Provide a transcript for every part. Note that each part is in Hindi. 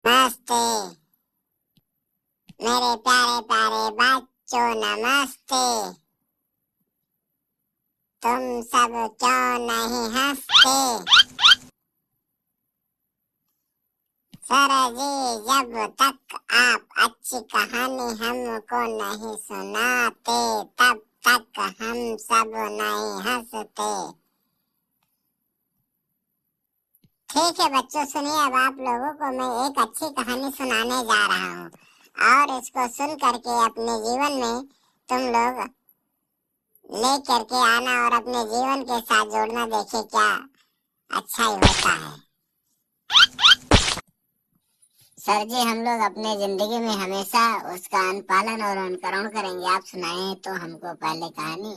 नमस्ते मेरे प्यारे प्यारे बच्चों, नमस्ते। तुम सब क्यों नहीं हंसते? सर जी, जब तक आप अच्छी कहानी हमको नहीं सुनाते तब तक हम सब नहीं हंसते। ठीक है बच्चों, सुनिए। अब आप लोगों को मैं एक अच्छी कहानी सुनाने जा रहा हूँ और इसको सुन करके अपने जीवन में तुम लोग ले करके आना और अपने जीवन के साथ जोड़ना। देखे क्या अच्छा ही होता है। सर जी, हम लोग अपने जिंदगी में हमेशा उसका अनुपालन और अनुकरण करेंगे। आप सुनाए तो हमको पहले कहानी।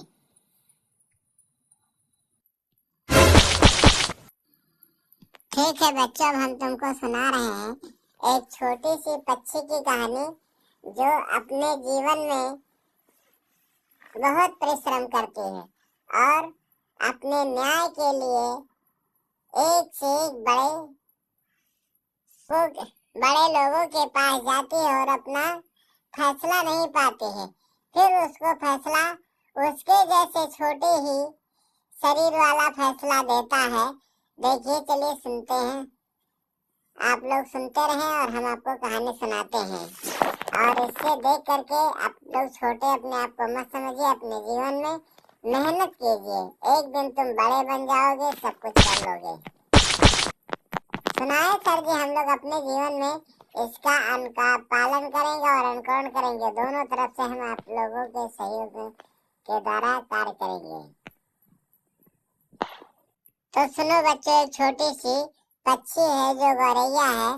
ठीक है बच्चों, अब हम तुमको सुना रहे हैं एक छोटी सी पक्षी की कहानी जो अपने जीवन में बहुत परिश्रम करती है और अपने न्याय के लिए एक से एक बड़े लोगों के पास जाती है और अपना फैसला नहीं पाती है। फिर उसको फैसला उसके जैसे छोटे ही शरीर वाला फैसला देता है। देखिए, चलिए सुनते हैं। आप लोग सुनते रहें और हम आपको कहानी सुनाते हैं। और इससे देख करके आप लोग छोटे अपने आप को मत समझिए, अपने जीवन में मेहनत कीजिए। एक दिन तुम बड़े बन जाओगे, सब कुछ कर लोगे। सुनाए सर जी, हम लोग अपने जीवन में इसका पालन करेंगे और अनुकरण करेंगे। दोनों तरफ से हम आप लोगों के सहयोग के द्वारा कार्य करेंगे। तो सुनो बच्चों, एक छोटी सी पक्षी है जो गौरैया है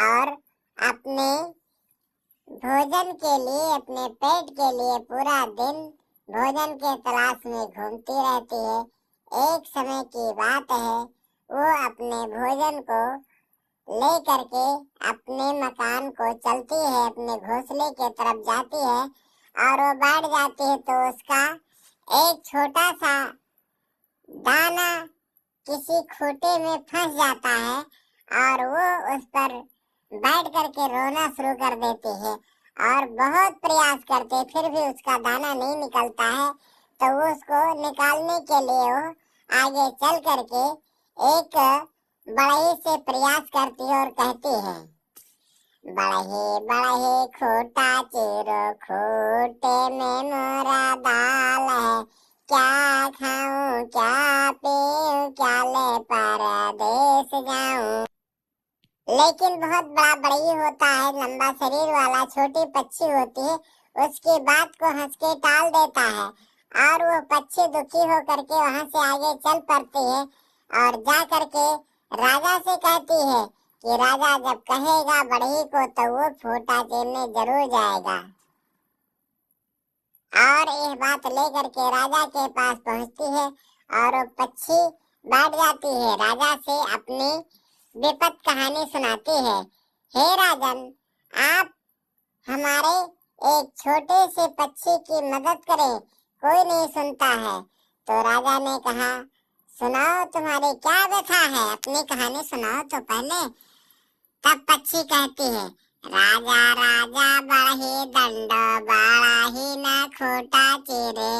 और अपने भोजन के लिए, अपने पेट के लिए पूरा दिन भोजन के तलाश में घूमती रहती है। एक समय की बात है, वो अपने भोजन को ले करके अपने मकान को चलती है, अपने घोंसले के तरफ जाती है और वो बैठ जाती है तो उसका एक छोटा सा दाना किसी खूंटे में फंस जाता है और वो उस पर बैठ करके रोना शुरू कर देती है और बहुत प्रयास करते फिर भी उसका दाना नहीं निकलता है। तो वो उसको निकालने के लिए वो आगे चल करके एक बड़े से प्रयास करती है और कहती है, बड़े खूंटा चीरो, खूंटे में मोरा दाल है। क्या खाऊं क्या पीऊं, क्या ले परदेस जाऊं। लेकिन बहुत बड़ा बड़ी होता है, लंबा शरीर वाला, छोटी पक्षी होती है। उसकी बात को हंस के टाल देता है और वो पक्षी दुखी हो करके वहां से आगे चल पड़ती है और जा करके राजा से कहती है कि राजा जब कहेगा बढ़ई को तो वो फूटा चीरने जरूर जाएगा। और यह बात लेकर के राजा के पास पहुंचती है और वो पक्षी बैठ जाती है। राजा से अपनी विपत कहानी सुनाती है। हे राजन, आप हमारे एक छोटे से पक्षी की मदद करें, कोई नहीं सुनता है। तो राजा ने कहा, सुनाओ तुम्हारी क्या व्यथा है, अपनी कहानी सुनाओ तो पहले। तब पक्षी कहती है, राजा राजा बढ़ही दंडो, बाड़ा ही न खूंटा चीरे।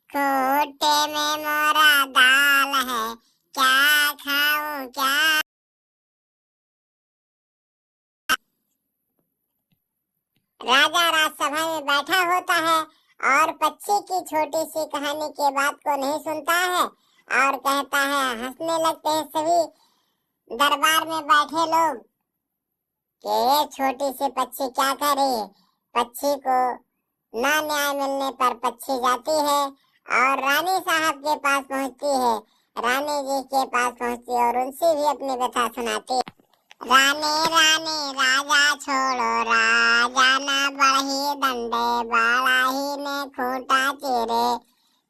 खूंटे में मोरा दाल है, क्या खाऊं क्या। राजा राजसभा में बैठा होता है और पक्षी की छोटी सी कहानी के बात को नहीं सुनता है और कहता है, हंसने लगते हैं सभी दरबार में बैठे लोग कि ये छोटी सी पक्षी क्या कर रही है। पक्षी को ना न्याय मिलने पर पक्षी जाती है और रानी साहब के पास पहुंचती है। रानी जी के पास पहुंचती है और उनसे भी अपनी व्यथा सुनाती है। रानी रानी राजा छोड़ो, राजा ना बढ़ी दंडे, बाड़ा ही ने खूंटा चीरे।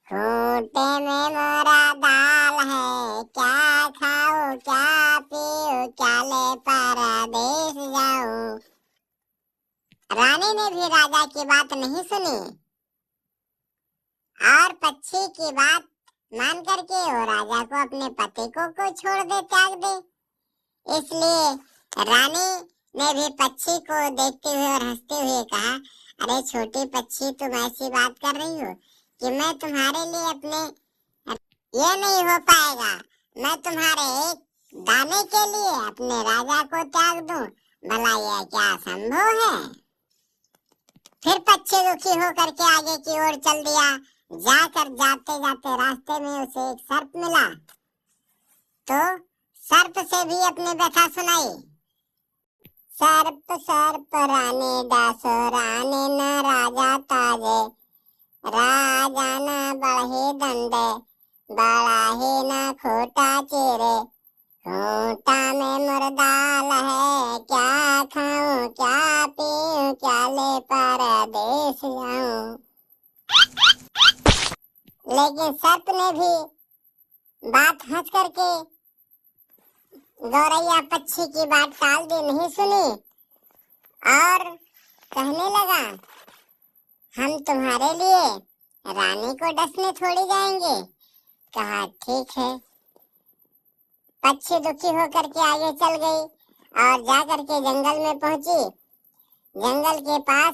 खूंटे में मोरा दाल है, क्या खाऊं क्या पीऊं, क्या ले परदेस जाऊं। रानी ने भी राजा की बात नहीं सुनी और पक्षी की बात मान करके वो राजा को, अपने पति को छोड़ दे, त्याग दे। इसलिए रानी ने भी पक्षी को देखते हुए और हंसते हुए कहा, अरे छोटी पक्षी, तुम ऐसी बात कर रही हो कि मैं तुम्हारे लिए अपने, ये नहीं हो पाएगा, मैं तुम्हारे एक दाने के लिए अपने राजा को त्याग दूं, भला यह क्या संभव है। फिर पक्षी दुखी होकर के आगे की ओर चल दिया। जाकर जाते जाते रास्ते में उसे एक सर्प मिला, तो सर्प से भी अपनी व्यथा सुनाई। सर्प सर्प रानी डासो, रानी न राजा ताजे, राजा न बढ़े दंडे, बड़ा ही न खोटा चेरे, खूंटा में मुर्दाल है, क्या खाऊं क्या पीऊं, क्या ले परदेस जाऊं। लेकिन सर्प ने भी बात हंस करके गौरैया पक्षी की बात टाल दी, नहीं सुनी और कहने लगा, हम तुम्हारे लिए रानी को डसने थोड़ी जाएंगे। कहा ठीक है। पक्षी दुखी होकर के आगे चल गई और जाकर के जंगल में पहुंची। जंगल के पास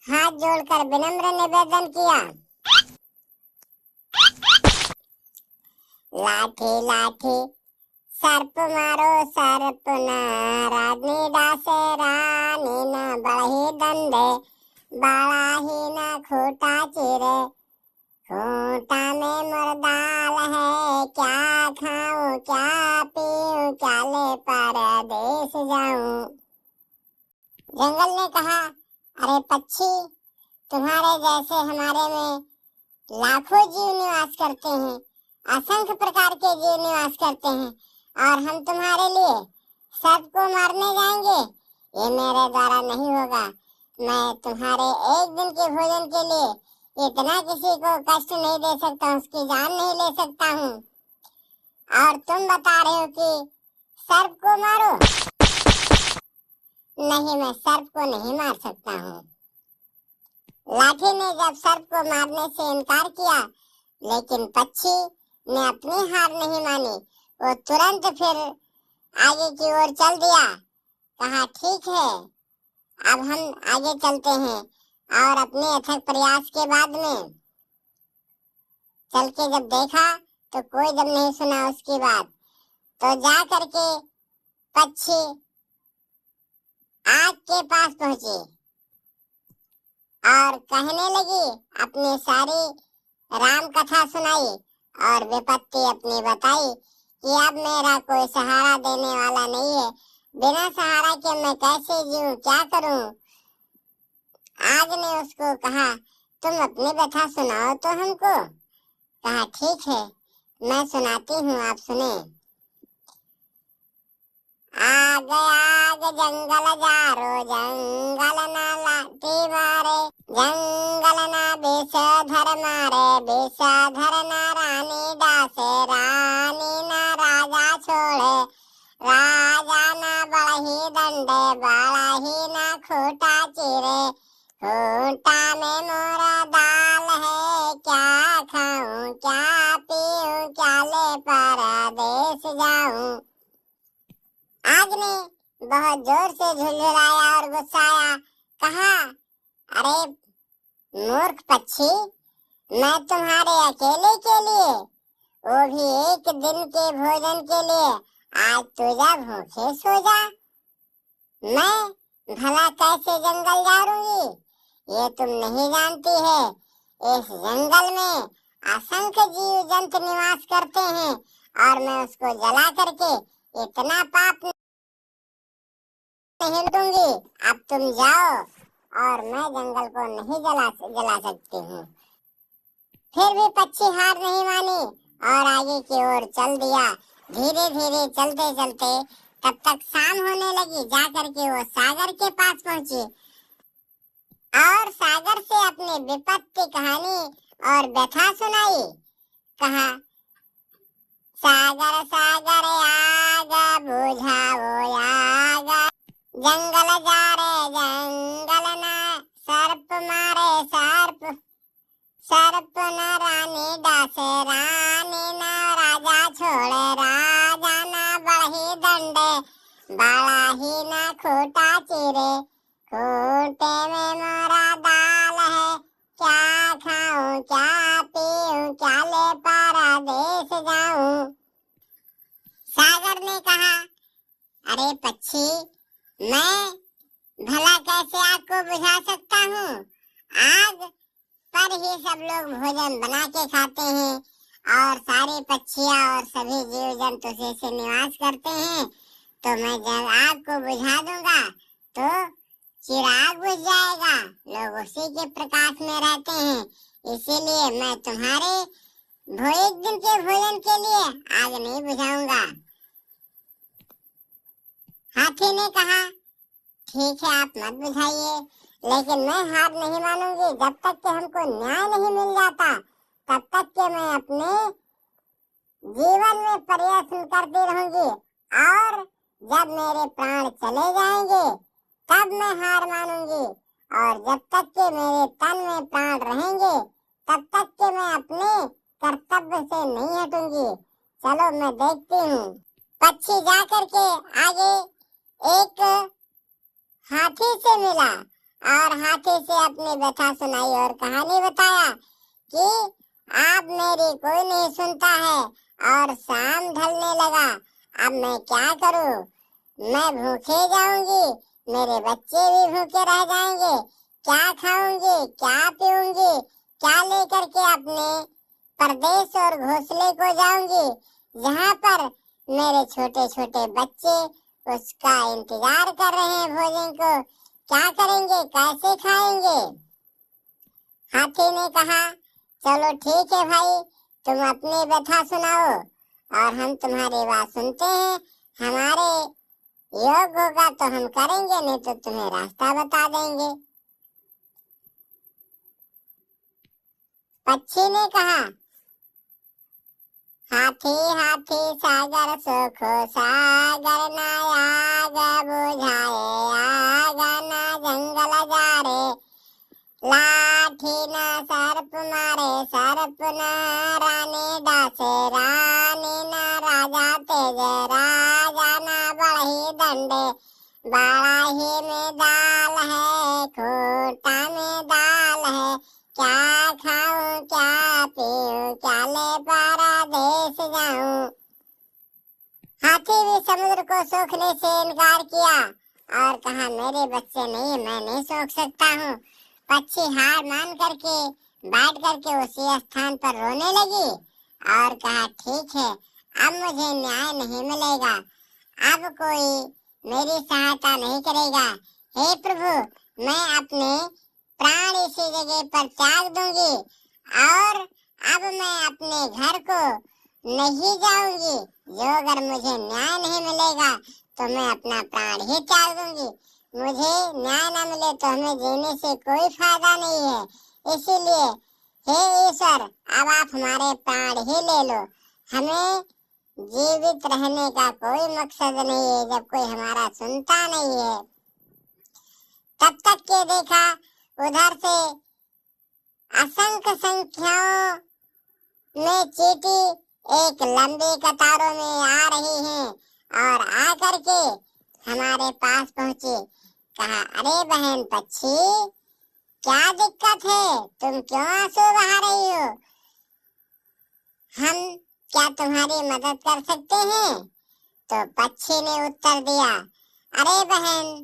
हाथ जोड़कर विनम्र निवेदन किया, लाठी लाठी सर्प मारो सर्प ना, रानी डासे रानी न बढ़ी दंडे, बड़ा ही न खूंटा चिरे, खूंटा में मुर्दाल है, क्या खाऊं क्या पीऊं, क्या ले परदेस जाऊं। जंगल ने कहा, अरे पक्षी, तुम्हारे जैसे हमारे में लाखों जीव निवास करते हैं, असंख्य प्रकार के जीव निवास करते हैं, और हम तुम्हारे लिए सबको मारने जाएंगे, ये मेरे द्वारा नहीं होगा। मैं तुम्हारे एक दिन के भोजन के लिए इतना किसी को कष्ट नहीं दे सकता, उसकी जान नहीं ले सकता हूँ। और तुम बता रहे हो कि सर्प को मारो। नहीं, मैं सर्प को नहीं मार सकता हूँ। लाठी ने जब सर्प को मारने से इनकार किया, लेकिन पक्षी ने अपनी हार नहीं मानी। वो तुरंत फिर आगे की ओर चल दिया। कहा ठीक है, अब हम आगे चलते हैं। और अपने अथक प्रयास के बाद में चल के जब देखा तो कोई जब नहीं सुना उसकी बात, तो जा करके पक्षी आग के पास पहुंची और कहने लगी, अपनी सारी राम कथा सुनाई और विपत्ति अपनी बताई कि अब मेरा कोई सहारा देने वाला नहीं है, बिना सहारा के मैं कैसे जीऊं, क्या करूं। आग ने उसको कहा, तुम अपनी व्यथा सुनाओ तो हमको। कहा ठीक है, मैं सुनाती हूँ, आप सुने। आग आग जंगल जारो, जंगल ना लाठी मारे, जंगल ना विषधर मारे, विषधर ना रानी डासे, रानी ना राजा छोड़े, राजा ना बढ़ही दंडे, बढ़ही ना खूंटा चिरे, खूंटा में मोरा दाल है, क्या खाऊं क्या पीऊं, क्या ले परदेस जाऊं। आग ने बहुत जोर से झुलझुलाया और गुस्साया। कहा, अरे मूर्ख पक्षी, मैं तुम्हारे अकेले के लिए, वो भी एक दिन के भोजन के लिए, आज तुझा भूखे सो जा। मैं भला कैसे जंगल जाऊंगी, ये तुम नहीं जानती है। इस जंगल में असंख्य जीव जंतु निवास करते हैं और मैं उसको जला करके इतना पाप नहीं दूंगी। अब तुम जाओ, और मैं जंगल को नहीं जला सकती हूँ। फिर भी पक्षी हार नहीं मानी और आगे की ओर चल दिया। धीरे धीरे चलते चलते तब तक शाम होने लगी। जाकर के वो सागर के पास पहुंची और सागर से अपनी विपत्ति कहानी और व्यथा सुनाई। कहा, सागर सागर आग बुझाओ आग, जंगल जा रे जंगल ना, सर्प मारे सर्प, सर्प न रानी डासे, रानी न राजा छोड़े, राजा न बढ़ी दंडे, बड़ा ही ना खूंटा चीरे, खूंटे में मोरा दाल है। क्या खाऊं क्या पीऊं, क्या ले परदेस जाऊं। सागर ने कहा, अरे पक्षी, मैं भला कैसे आग को बुझा सकता हूँ। आग पर ही सब लोग भोजन बना के खाते हैं और सारे पक्षियाँ और सभी जीव जंतु से निवास करते हैं। तो मैं जब आग को बुझा दूंगा तो चिराग बुझ जाएगा, लोग उसी के प्रकाश में रहते हैं। इसीलिए मैं तुम्हारे एक दिन के भोजन के लिए आग नहीं बुझाऊंगा। हाथी ने कहा, ठीक है, आप मत बुझाइए, लेकिन मैं हार नहीं मानूंगी। जब तक कि हमको न्याय नहीं मिल जाता तब तक कि मैं अपने जीवन में प्रयत्न करती रहूंगी, और जब मेरे प्राण चले जाएंगे तब मैं हार मानूंगी। और जब तक कि मेरे तन में प्राण रहेंगे तब तक कि मैं अपने कर्तव्य से नहीं हटूंगी। चलो मैं देखती हूँ। पक्षी जा करके आगे एक हाथी से मिला और हाथी से अपनी व्यथा सुनाई और कहानी बताया कि आप मेरी कोई नहीं सुनता है और शाम ढलने लगा। अब मैं क्या करूं? मैं भूखे जाऊंगी, मेरे बच्चे भी भूखे रह जाएंगे। क्या खाऊंगी, क्या पीऊंगी, क्या लेकर के अपने परदेश और घोंसले को जाऊंगी जहां पर मेरे छोटे छोटे बच्चे उसका इंतजार कर रहे हैं भोजन को। क्या करेंगे, कैसे खाएंगे? हाथी ने कहा, चलो ठीक है भाई, तुम अपनी व्यथा सुनाओ और हम तुम्हारी बात सुनते हैं। हमारे योग होगा तो हम करेंगे, नहीं तो तुम्हें रास्ता बता देंगे। पक्षी ने कहा, हाथी हाथी सागर सुखो, सागर ना आग बुझाए, आग ना जंगल जारे, लाठी ना सर्प मारे, सर्प ना रानी डासे, रानी ना राजा तेजे, राजा ना बढ़ी दंडे, बड़ाही में दाल है, खूंटा में दाल है, क्या खाऊं क्या पीऊं, क्या ले परदेस जाऊं। हाथी भी समुद्र को सोखने से इनकार किया और कहा, मेरे बच्चे नहीं, मैं नहीं सोख सकता हूँ। पक्षी हार मान करके बैठ करके उसी स्थान पर रोने लगी और कहा, ठीक है, अब मुझे न्याय नहीं मिलेगा, अब कोई मेरी सहायता नहीं करेगा। हे प्रभु, मैं अपने प्राण इसी जगह पर त्याग दूंगी और अब मैं अपने घर को नहीं जाऊंगी। जो अगर मुझे न्याय नहीं मिलेगा तो मैं अपना प्राण ही त्याग दूंगी। मुझे न्याय न मिले तो हमें जीने से कोई फायदा नहीं है। इसीलिए हे ईश्वर, अब आप हमारे प्राण ही ले लो। हमें जीवित रहने का कोई मकसद नहीं है जब कोई हमारा सुनता नहीं है। तब तक के देखा उधर से असंख्य संख्याओं में चींटी एक लंबी कतारों में आ रही हैं और आकर के हमारे पास पहुंची। कहा, अरे बहन पक्षी, क्या दिक्कत है, तुम क्यों आंसू बहा रही हो? हम क्या तुम्हारी मदद कर सकते हैं? तो पक्षी ने उत्तर दिया, अरे बहन,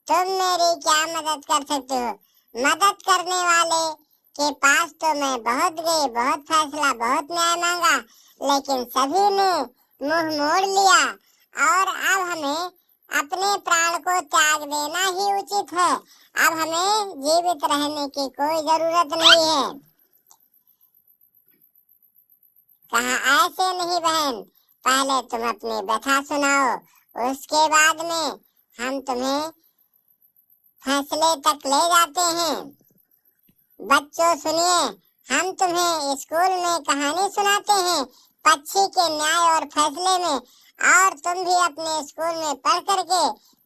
तुम मेरी क्या मदद कर सकते हो? मदद करने वाले के पास तो मैं बहुत गई, बहुत फैसला, बहुत न्याय मांगा, लेकिन सभी ने मुंह मोड़ लिया और अब हमें अपने प्राण को त्याग देना ही उचित है। अब हमें जीवित रहने की कोई जरूरत नहीं है। कहा, ऐसे नहीं बहन, पहले तुम अपनी व्यथा सुनाओ, उसके बाद में हम तुम्हें फैसले तक ले जाते हैं। बच्चों सुनिए, हम तुम्हें स्कूल में कहानी सुनाते हैं पक्षी के न्याय और फैसले में, और तुम भी अपने स्कूल में पढ़ करके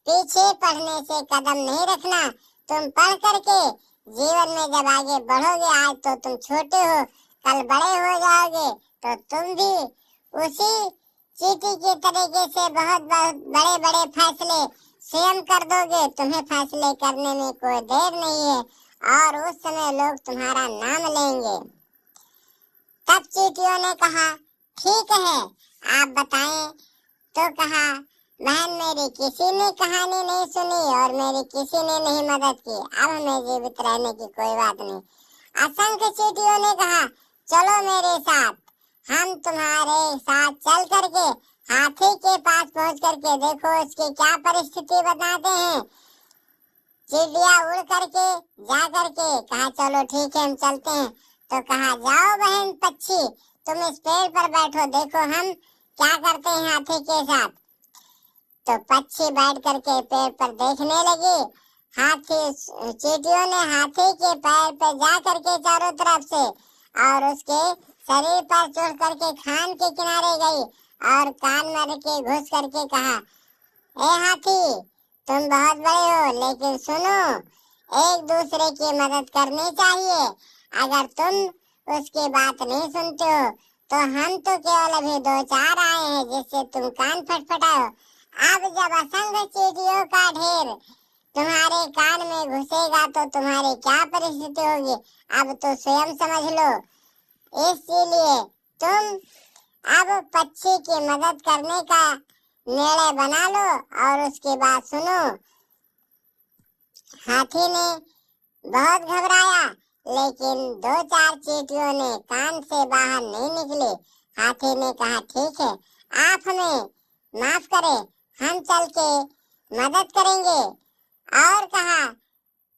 पीछे पढ़ने से कदम नहीं रखना। तुम पढ़ करके जीवन में जब आगे बढ़ोगे, आज तो तुम छोटे हो, कल बड़े हो जाओगे, तो तुम भी उसी चींटी की तरीके से बहुत बहुत बड़े बड़े फैसले स्वयं कर दोगे। तुम्हें फैसले करने में कोई देर नहीं है और उस समय लोग तुम्हारा नाम लेंगे। तब चींटियों ने कहा, ठीक है, आप बताएं। तो कहा, बहन मेरी किसी ने कहानी नहीं सुनी और मेरी किसी ने नहीं मदद की, अब हमें जीवित रहने की कोई बात नहीं। असंख्य चींटियों ने कहा, चलो मेरे साथ, हम तुम्हारे साथ चल करके हाथी के पास पहुंच करके देखो उसकी क्या परिस्थिति बताते हैं। चिड़िया उड़ करके जा करके कहा, चलो ठीक है, हम चलते हैं। तो कहा, जाओ बहन पक्षी, तुम इस पेड़ पर बैठो, देखो हम क्या करते हैं हाथी के साथ। तो पक्षी बैठ करके पेड़ पर देखने लगी। हाथी चींटियों ने हाथी के पैर पे जा करके चारों तरफ से और उसके शरीर पर चढ़ करके खान के किनारे गई और कान में के घुस करके कहा, ए हाथी, तुम बहुत बड़े हो, लेकिन सुनो, एक दूसरे की मदद करनी चाहिए। अगर तुम उसकी बात नहीं सुनते हो तो हम तो केवल अभी 2-4 आए हैं जिससे तुम कान फटफटाओ। अब जब असंख्य चींटियों का ढेर तुम्हारे कान में घुसेगा तो तुम्हारी क्या परिस्थिति होगी, अब तो स्वयं समझ लो। इसलिए तुम अब पक्षी की मदद करने का निर्णय बना लो और उसकी बात सुनो। हाथी ने बहुत घबराया, लेकिन 2-4 चींटियों ने कान से बाहर नहीं निकले। हाथी ने कहा, ठीक है, आप हमें माफ करें, हम चल के मदद करेंगे। और कहा,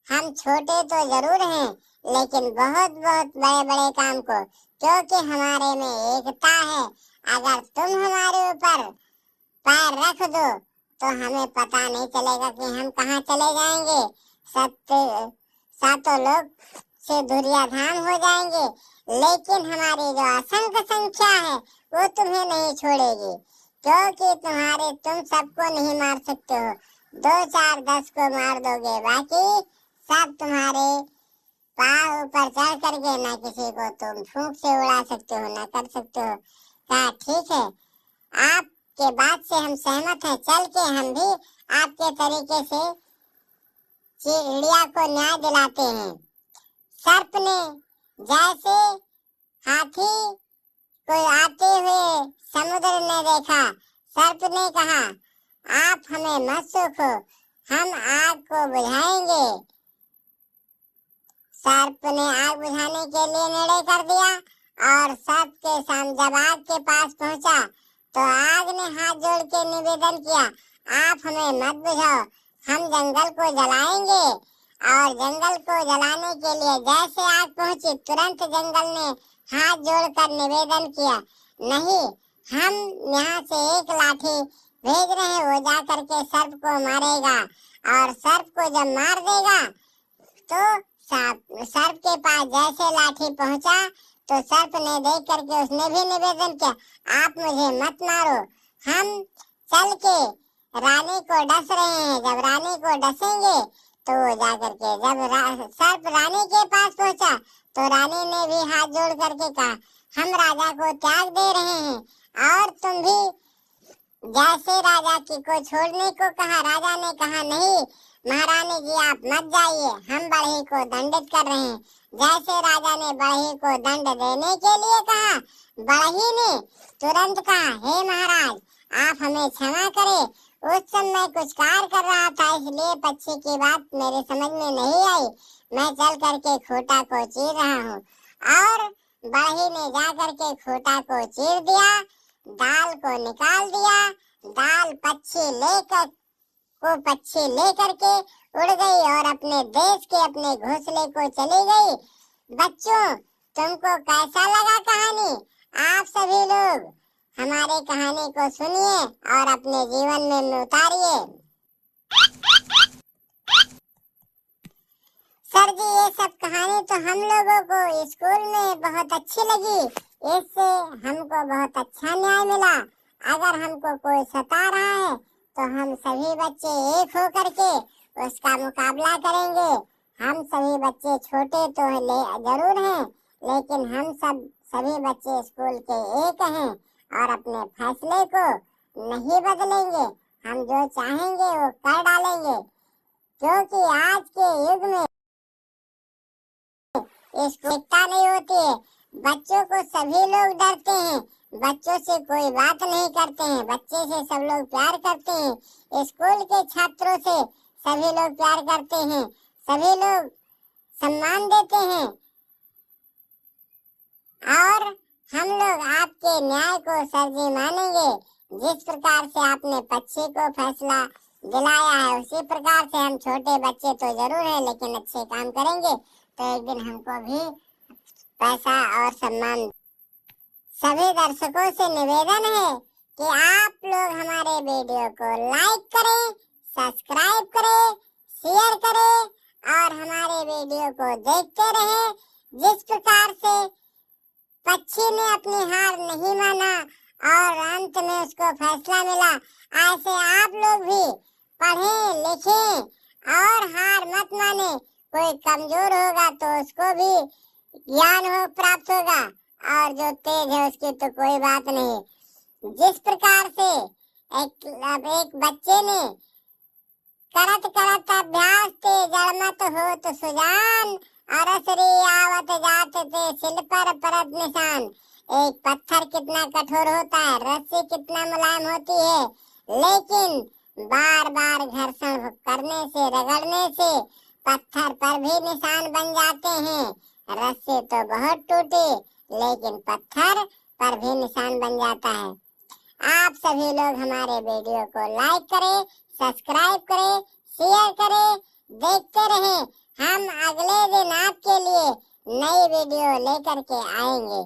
हम छोटे तो जरूर हैं, लेकिन बहुत बहुत बड़े बड़े काम को, क्योंकि हमारे में एकता है। अगर तुम हमारे ऊपर पैर रख दो तो हमें पता नहीं चलेगा कि हम कहाँ चले जाएंगे। सातों लोग से धुरियाधाम हो जाएंगे, लेकिन हमारी जो असंख्य संख्या है वो तुम्हें नहीं छोड़ेगी, क्योंकि तुम सबको नहीं मार सकते हो। 2-4-10 को मार दोगे, बाकी सब तुम्हारे पाँव ऊपर चढ़ करके ना किसी को तुम फूंक से उड़ा सकते हो, ना कर सकते हो। कहा, ठीक है, आपके बात से हम सहमत हैं, चल के हम भी आपके तरीके से चिड़िया को न्याय दिलाते हैं। सर्प ने जैसे हाथी को आते हुए समुद्र ने देखा, सर्प ने कहा, आप हमें मत सूखो, हम आग को बुझाएंगे। सर्प ने आग बुझाने के लिए निर्णय कर दिया और सर्प के सामने जब आग के पास पहुंचा तो आग ने हाथ जोड़ के निवेदन किया, आप हमें मत बुझाओ, हम जंगल को जलाएंगे। और जंगल को जलाने के लिए जैसे आग पहुंची, तुरंत जंगल ने हाथ जोड़कर निवेदन किया, नहीं, हम यहाँ से एक लाठी भेज रहे हैं, वो जा करके सर्प को मारेगा और सर्प को जब मार देगा तो सर्प के पास जैसे लाठी पहुंचा तो सर्प ने देख करके उसने भी निवेदन किया, आप मुझे मत मारो, हम चल के रानी को डस रहे हैं। जब रानी को डसेंगे तो वो जा करके जब सर्प रानी के पास पहुंचा तो रानी ने भी हाथ जोड़ करके कहा, हम राजा को त्याग दे रहे हैं और तुम भी जैसे राजा की को छोड़ने को कहा। राजा ने कहा, नहीं महारानी जी, आप मत जाइए, हम बढ़ई को दंडित कर रहे हैं। जैसे राजा ने बढ़ई को दंड देने के लिए कहा, बढ़ई ने तुरंत कहा, हे महाराज, आप हमें क्षमा करें, उस समय कुछ कार्य कर रहा था, इसलिए पक्षी की बात मेरे समझ में नहीं आई, मैं चल करके खूंटा को चीर रहा हूँ। और बढ़ई ने जा करके खूंटा को चीर दिया, दाल को निकाल दिया, दाल पक्षी लेकर के उड़ गई और अपने देश के अपने घोंसले को चली गई। बच्चों, तुमको कैसा लगा कहानी? आप सभी लोग हमारे कहानी को सुनिए और अपने जीवन में उतारिए। सर जी, ये सब कहानी तो हम लोगों को स्कूल में बहुत अच्छी लगी, इससे हमको बहुत अच्छा न्याय मिला। अगर हमको कोई सता रहा है तो हम सभी बच्चे एक हो करके उसका मुकाबला करेंगे। हम सभी बच्चे छोटे तो जरूर हैं, लेकिन हम सभी बच्चे स्कूल के एक हैं और अपने फैसले को नहीं बदलेंगे। हम जो चाहेंगे वो कर डालेंगे, क्योंकि आज के युग में इसको एकता नहीं होती है। बच्चों को सभी लोग डरते हैं, बच्चों से कोई बात नहीं करते हैं, बच्चे से सब लोग प्यार करते हैं। स्कूल के छात्रों से सभी लोग प्यार करते हैं, सभी लोग सम्मान देते हैं। और हम लोग आपके न्याय को सर जी मानेंगे। जिस प्रकार से आपने पक्षी को फैसला दिलाया है, उसी प्रकार से हम छोटे बच्चे तो जरूर है लेकिन अच्छे काम करेंगे तो एक दिन हमको भी पैसा और सम्मान। सभी दर्शकों से निवेदन है कि आप लोग हमारे वीडियो को लाइक करें, सब्सक्राइब करें, शेयर करें और हमारे वीडियो को देखते रहें। जिस प्रकार से पक्षी ने अपनी हार नहीं माना और अंत में उसको फैसला मिला, ऐसे आप लोग भी पढ़ें लिखें और हार मत माने। कोई कमजोर होगा तो उसको भी ज्ञान हो प्राप्त होगा और जो तेज है उसकी तो कोई बात नहीं। जिस प्रकार से एक बच्चे ने करत करत अभ्यास ते जड़मत हो तो सुजान, अरसरी आवत जात ते सिल पर परत निशान। एक पत्थर कितना कठोर होता है, रस्सी कितना मुलायम होती है, लेकिन बार बार घर्षण करने से, रगड़ने से पत्थर पर भी निशान बन जाते हैं। रस्सी तो बहुत टूटी लेकिन पत्थर पर भी निशान बन जाता है। आप सभी लोग हमारे वीडियो को लाइक करें, सब्सक्राइब करें, शेयर करें, देखते रहें। हम अगले दिन आपके लिए नई वीडियो लेकर के आएंगे।